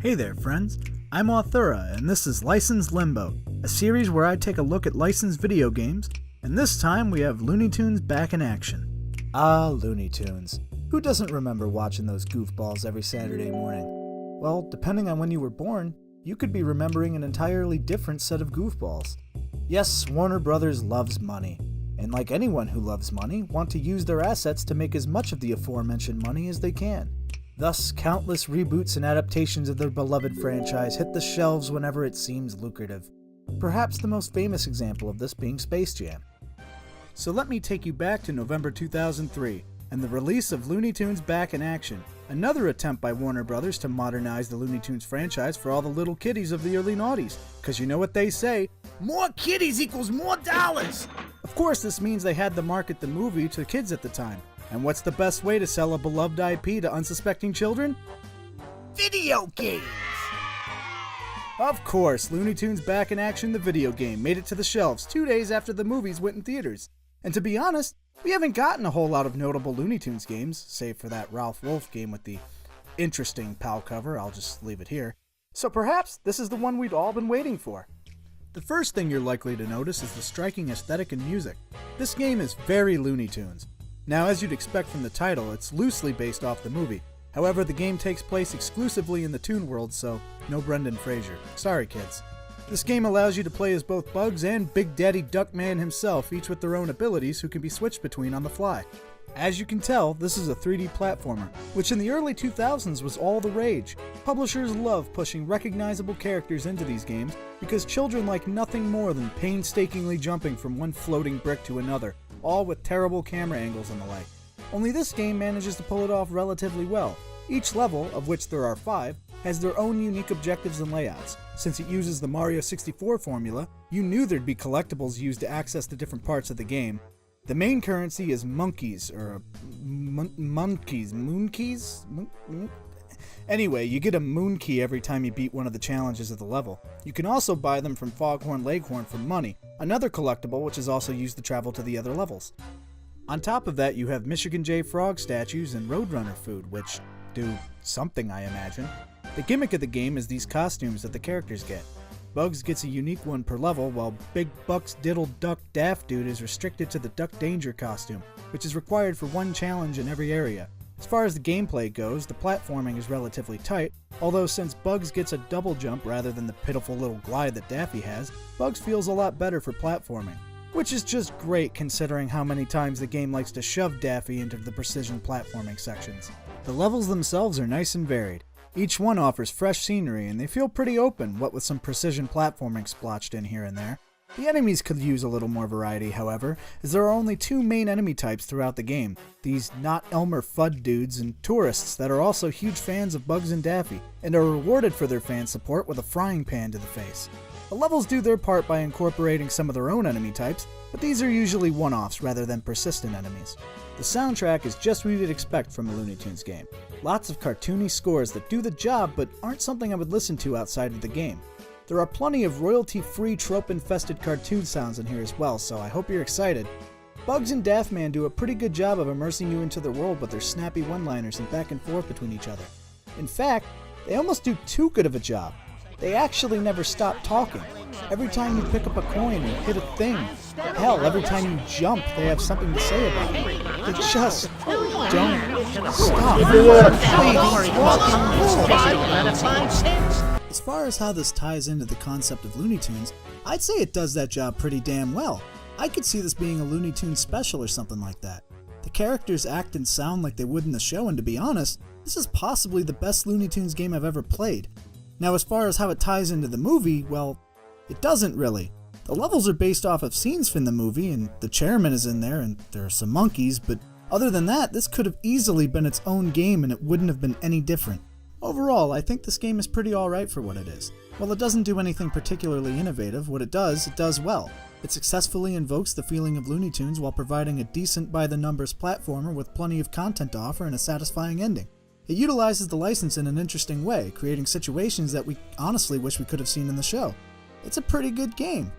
Hey there, friends. I'm Authura, and this is Licensed Limbo, a series where I take a look at licensed video games, and this time we have Looney Tunes back in action. Ah, Looney Tunes. Who doesn't remember watching those goofballs every Saturday morning? Well, depending on when you were born, you could be remembering an entirely different set of goofballs. Yes, Warner Brothers loves money, and like anyone who loves money, want to use their assets to make as much of the aforementioned money as they can. Thus, countless reboots and adaptations of their beloved franchise hit the shelves whenever it seems lucrative. Perhaps the most famous example of this being Space Jam. So let me take you back to November 2003, and the release of Looney Tunes Back in Action, another attempt by Warner Brothers to modernize the Looney Tunes franchise for all the little kiddies of the early noughties. Cause you know what they say, more kiddies equals more dollars! Of course, this means they had to market the movie to kids at the time. And what's the best way to sell a beloved IP to unsuspecting children? Video games! Of course, Looney Tunes Back in Action, the video game, made it to the shelves 2 days after the movies went in theaters. And to be honest, we haven't gotten a whole lot of notable Looney Tunes games, save for that Ralph Wolf game with the interesting PAL cover. I'll just leave it here. So perhaps this is the one we've all been waiting for. The first thing you're likely to notice is the striking aesthetic and music. This game is very Looney Tunes. Now, as you'd expect from the title, it's loosely based off the movie. However, the game takes place exclusively in the Toon World, so no Brendan Fraser. Sorry, kids. This game allows you to play as both Bugs and Big Daddy Duckman himself, each with their own abilities who can be switched between on the fly. As you can tell, this is a 3D platformer, which in the early 2000s was all the rage. Publishers love pushing recognizable characters into these games because children like nothing more than painstakingly jumping from one floating brick to another, all with terrible camera angles and the like. Only this game manages to pull it off relatively well. Each level, of which there are 5, has their own unique objectives and layouts. Since it uses the Mario 64 formula, you knew there'd be collectibles used to access the different parts of the game. The main currency is monkeys, or moonkeys? Anyway, you get a moon key every time you beat one of the challenges of the level. You can also buy them from Foghorn Leghorn for money, another collectible which is also used to travel to the other levels. On top of that, you have Michigan J. Frog statues and Roadrunner food, which do something, I imagine. The gimmick of the game is these costumes that the characters get. Bugs gets a unique one per level, while Big Buck's Diddle Duck Daft Dude is restricted to the Duck Danger costume, which is required for one challenge in every area. As far as the gameplay goes, the platforming is relatively tight, although since Bugs gets a double jump rather than the pitiful little glide that Daffy has, Bugs feels a lot better for platforming. Which is just great considering how many times the game likes to shove Daffy into the precision platforming sections. The levels themselves are nice and varied. Each one offers fresh scenery and they feel pretty open, what with some precision platforming splotched in here and there. The enemies could use a little more variety, however, as there are only 2 main enemy types throughout the game, these Not Elmer Fudd dudes and tourists that are also huge fans of Bugs and Daffy, and are rewarded for their fan support with a frying pan to the face. The levels do their part by incorporating some of their own enemy types, but these are usually one-offs rather than persistent enemies. The soundtrack is just what you'd expect from a Looney Tunes game. Lots of cartoony scores that do the job but aren't something I would listen to outside of the game. There are plenty of royalty-free trope-infested cartoon sounds in here as well, so I hope you're excited. Bugs and Daffman do a pretty good job of immersing you into their world with their snappy one-liners and back and forth between each other. In fact, they almost do too good of a job. They actually never stop talking. Every time you pick up a coin or hit a thing, hell, every time you jump, they have something to say about it. They just don't stop. As far as how this ties into the concept of Looney Tunes, I'd say it does that job pretty damn well. I could see this being a Looney Tunes special or something like that. The characters act and sound like they would in the show, and to be honest, this is possibly the best Looney Tunes game I've ever played. Now, as far as how it ties into the movie, well, it doesn't really. The levels are based off of scenes from the movie, and the chairman is in there, and there are some monkeys, but other than that, this could have easily been its own game and it wouldn't have been any different. Overall, I think this game is pretty alright for what it is. While it doesn't do anything particularly innovative, what it does well. It successfully invokes the feeling of Looney Tunes while providing a decent by-the-numbers platformer with plenty of content to offer and a satisfying ending. It utilizes the license in an interesting way, creating situations that we honestly wish we could have seen in the show. It's a pretty good game.